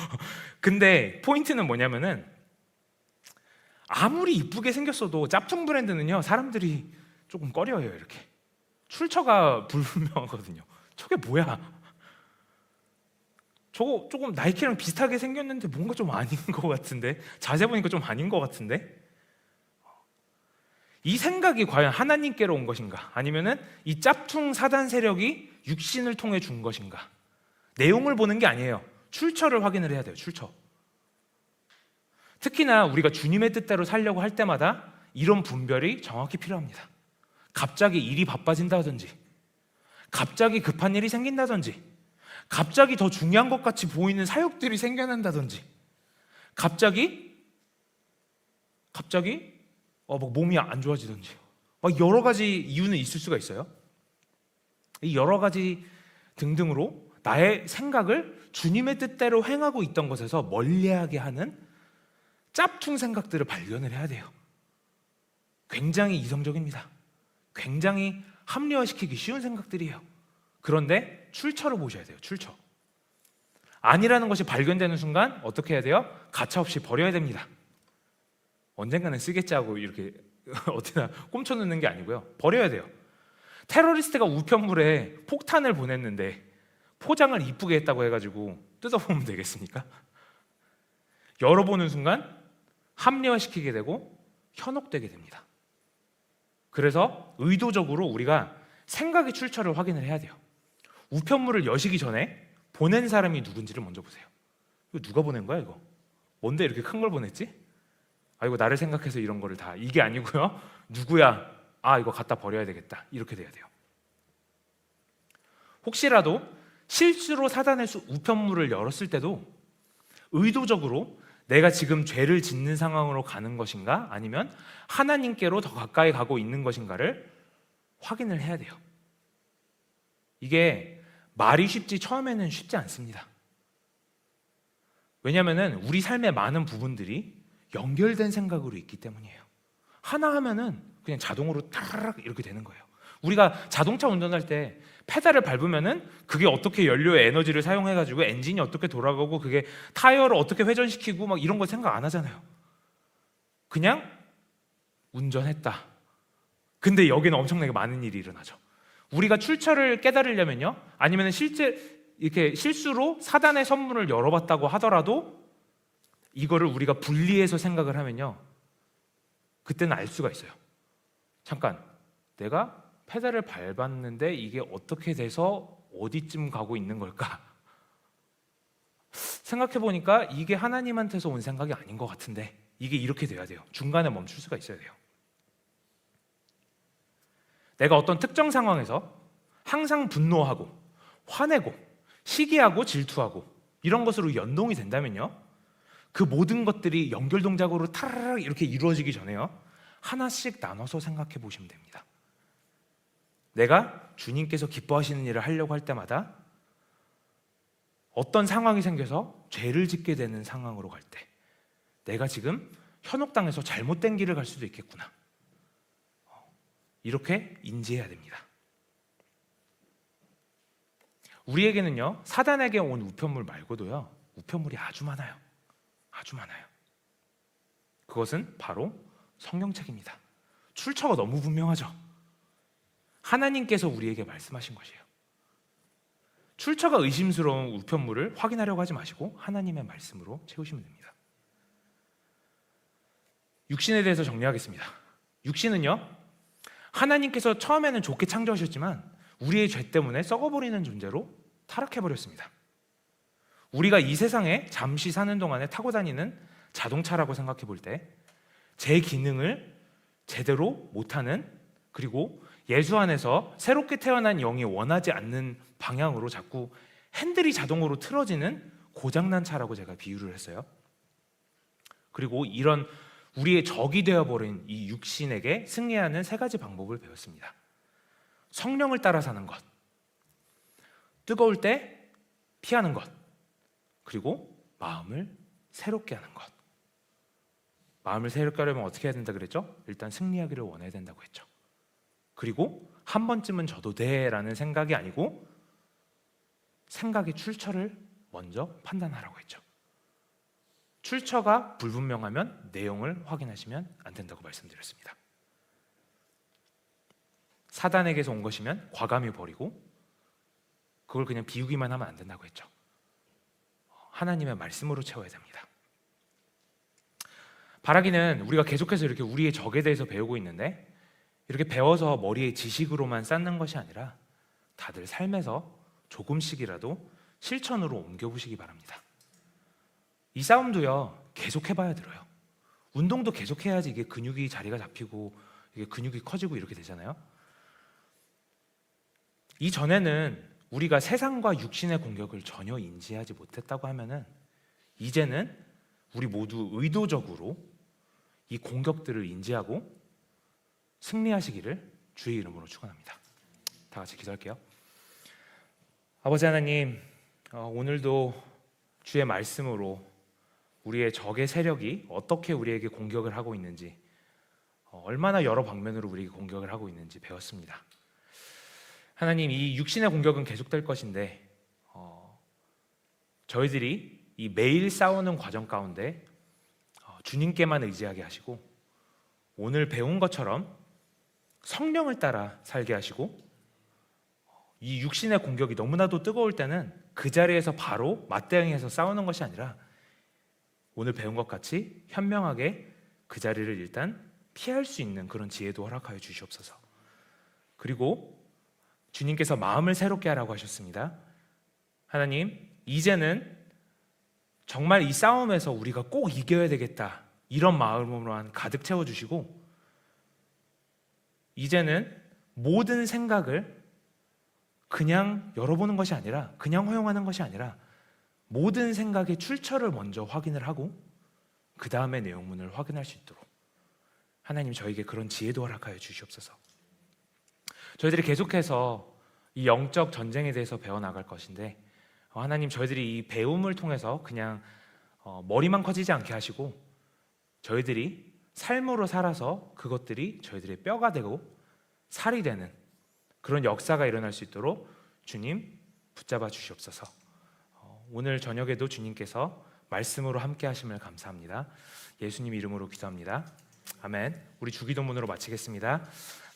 근데 포인트는 뭐냐면은 아무리 이쁘게 생겼어도 짝퉁 브랜드는요 사람들이 조금 꺼려요. 이렇게 출처가 불분명하거든요. 저게 뭐야? 저거 조금 나이키랑 비슷하게 생겼는데 뭔가 좀 아닌 것 같은데, 자세히 보니까 좀 아닌 것 같은데. 이 생각이 과연 하나님께로 온 것인가? 아니면은 이 짝퉁 사단 세력이 육신을 통해 준 것인가? 내용을 보는 게 아니에요. 출처를 확인을 해야 돼요. 출처. 특히나 우리가 주님의 뜻대로 살려고 할 때마다 이런 분별이 정확히 필요합니다. 갑자기 일이 바빠진다든지, 갑자기 급한 일이 생긴다든지, 갑자기 더 중요한 것 같이 보이는 사역들이 생겨난다든지, 갑자기 막 몸이 안 좋아지든지, 막 여러 가지 이유는 있을 수가 있어요. 이 여러 가지 등등으로 나의 생각을 주님의 뜻대로 행하고 있던 것에서 멀리하게 하는 짭퉁 생각들을 발견을 해야 돼요. 굉장히 이성적입니다. 굉장히 합리화시키기 쉬운 생각들이에요. 그런데 출처를 보셔야 돼요. 출처. 아니라는 것이 발견되는 순간 어떻게 해야 돼요? 가차없이 버려야 됩니다. 언젠가는 쓰겠지 하고 이렇게 어디나 꼼쳐놓는 게 아니고요. 버려야 돼요. 테러리스트가 우편물에 폭탄을 보냈는데 포장을 이쁘게 했다고 해가지고 뜯어보면 되겠습니까? 열어보는 순간 합리화시키게 되고 현혹되게 됩니다. 그래서 의도적으로 우리가 생각의 출처를 확인을 해야 돼요. 우편물을 여시기 전에 보낸 사람이 누군지를 먼저 보세요. 이거 누가 보낸 거야 이거? 뭔데 이렇게 큰 걸 보냈지? 아 이거 나를 생각해서 이런 거를 다 이게 아니고요. 누구야? 아 이거 갖다 버려야 되겠다. 이렇게 돼야 돼요. 혹시라도 실수로 사단에서 우편물을 열었을 때도 의도적으로 내가 지금 죄를 짓는 상황으로 가는 것인가 아니면 하나님께로 더 가까이 가고 있는 것인가를 확인을 해야 돼요. 이게 말이 쉽지 처음에는 쉽지 않습니다. 왜냐하면 우리 삶의 많은 부분들이 연결된 생각으로 있기 때문이에요. 하나 하면은 그냥 자동으로 타르르 이렇게 되는 거예요. 우리가 자동차 운전할 때 페달을 밟으면은 그게 어떻게 연료의 에너지를 사용해가지고 엔진이 어떻게 돌아가고 그게 타이어를 어떻게 회전시키고 막 이런 거 생각 안 하잖아요. 그냥 운전했다. 근데 여기는 엄청나게 많은 일이 일어나죠. 우리가 출처를 깨달으려면요, 아니면 실제 이렇게 실수로 사단의 선문을 열어봤다고 하더라도 이거를 우리가 분리해서 생각을 하면요, 그때는 알 수가 있어요. 잠깐, 내가 페달을 밟았는데 이게 어떻게 돼서 어디쯤 가고 있는 걸까? 생각해 보니까 이게 하나님한테서 온 생각이 아닌 것 같은데 이게 이렇게 돼야 돼요. 중간에 멈출 수가 있어야 돼요. 내가 어떤 특정 상황에서 항상 분노하고 화내고 시기하고 질투하고 이런 것으로 연동이 된다면요, 그 모든 것들이 연결 동작으로 타르르 이렇게 이루어지기 전에요, 하나씩 나눠서 생각해 보시면 됩니다. 내가 주님께서 기뻐하시는 일을 하려고 할 때마다 어떤 상황이 생겨서 죄를 짓게 되는 상황으로 갈 때 내가 지금 현혹당해서 잘못된 길을 갈 수도 있겠구나, 이렇게 인지해야 됩니다. 우리에게는요, 사단에게 온 우편물 말고도요, 우편물이 아주 많아요. 아주 많아요. 그것은 바로 성경책입니다. 출처가 너무 분명하죠. 하나님께서 우리에게 말씀하신 것이에요. 출처가 의심스러운 우편물을 확인하려고 하지 마시고 하나님의 말씀으로 채우시면 됩니다. 육신에 대해서 정리하겠습니다. 육신은요, 하나님께서 처음에는 좋게 창조하셨지만 우리의 죄 때문에 썩어버리는 존재로 타락해버렸습니다. 우리가 이 세상에 잠시 사는 동안에 타고 다니는 자동차라고 생각해 볼 때 제 기능을 제대로 못하는, 그리고 예수 안에서 새롭게 태어난 영이 원하지 않는 방향으로 자꾸 핸들이 자동으로 틀어지는 고장난 차라고 제가 비유를 했어요. 그리고 이런 우리의 적이 되어버린 이 육신에게 승리하는 세 가지 방법을 배웠습니다. 성령을 따라 사는 것, 뜨거울 때 피하는 것, 그리고 마음을 새롭게 하는 것. 마음을 새롭게 하려면 어떻게 해야 된다 그랬죠? 일단 승리하기를 원해야 된다고 했죠. 그리고 한 번쯤은 저도 돼라는 생각이 아니고 생각의 출처를 먼저 판단하라고 했죠. 출처가 불분명하면 내용을 확인하시면 안 된다고 말씀드렸습니다. 사단에게서 온 것이면 과감히 버리고 그걸 그냥 비우기만 하면 안 된다고 했죠. 하나님의 말씀으로 채워야 됩니다. 바라기는 우리가 계속해서 이렇게 우리의 적에 대해서 배우고 있는데 이렇게 배워서 머리에 지식으로만 쌓는 것이 아니라 다들 삶에서 조금씩이라도 실천으로 옮겨보시기 바랍니다. 이 싸움도요, 계속 해봐야 들어요. 운동도 계속 해야지 이게 근육이 자리가 잡히고 이게 근육이 커지고 이렇게 되잖아요. 이전에는 우리가 세상과 육신의 공격을 전혀 인지하지 못했다고 하면은 이제는 우리 모두 의도적으로 이 공격들을 인지하고 승리하시기를 주의 이름으로 축원합니다. 다 같이 기도할게요. 아버지 하나님, 오늘도 주의 말씀으로 우리의 적의 세력이 어떻게 우리에게 공격을 하고 있는지, 얼마나 여러 방면으로 우리에게 공격을 하고 있는지 배웠습니다. 하나님, 이 육신의 공격은 계속될 것인데 저희들이 이 매일 싸우는 과정 가운데 주님께만 의지하게 하시고 오늘 배운 것처럼 성령을 따라 살게 하시고 이 육신의 공격이 너무나도 뜨거울 때는 그 자리에서 바로 맞대응해서 싸우는 것이 아니라 오늘 배운 것 같이 현명하게 그 자리를 일단 피할 수 있는 그런 지혜도 허락하여 주시옵소서. 그리고 주님께서 마음을 새롭게 하라고 하셨습니다. 하나님, 이제는 정말 이 싸움에서 우리가 꼭 이겨야 되겠다, 이런 마음으로만 가득 채워주시고 이제는 모든 생각을 그냥 열어보는 것이 아니라, 그냥 허용하는 것이 아니라 모든 생각의 출처를 먼저 확인을 하고 그 다음에 내용문을 확인할 수 있도록 하나님 저에게 그런 지혜도 허락하여 주시옵소서. 저희들이 계속해서 이 영적 전쟁에 대해서 배워나갈 것인데 하나님, 저희들이 이 배움을 통해서 그냥 머리만 커지지 않게 하시고 저희들이 삶으로 살아서 그것들이 저희들의 뼈가 되고 살이 되는 그런 역사가 일어날 수 있도록 주님 붙잡아 주시옵소서. 오늘 저녁에도 주님께서 말씀으로 함께 하심을 감사합니다. 예수님 이름으로 기도합니다. 아멘. 우리 주기도문으로 마치겠습니다.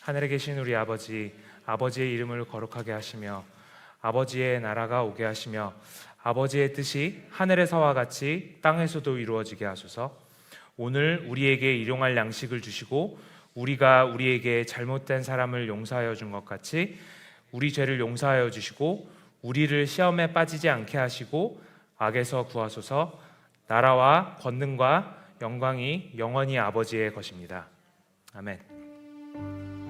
하늘에 계신 우리 아버지, 아버지의 이름을 거룩하게 하시며 아버지의 나라가 오게 하시며 아버지의 뜻이 하늘에서와 같이 땅에서도 이루어지게 하소서. 오늘 우리에게 일용할 양식을 주시고 우리가 우리에게 잘못된 사람을 용서하여 준 것 같이 우리 죄를 용서하여 주시고 우리를 시험에 빠지지 않게 하시고 악에서 구하소서. 나라와 권능과 영광이 영원히 아버지의 것입니다. 아멘.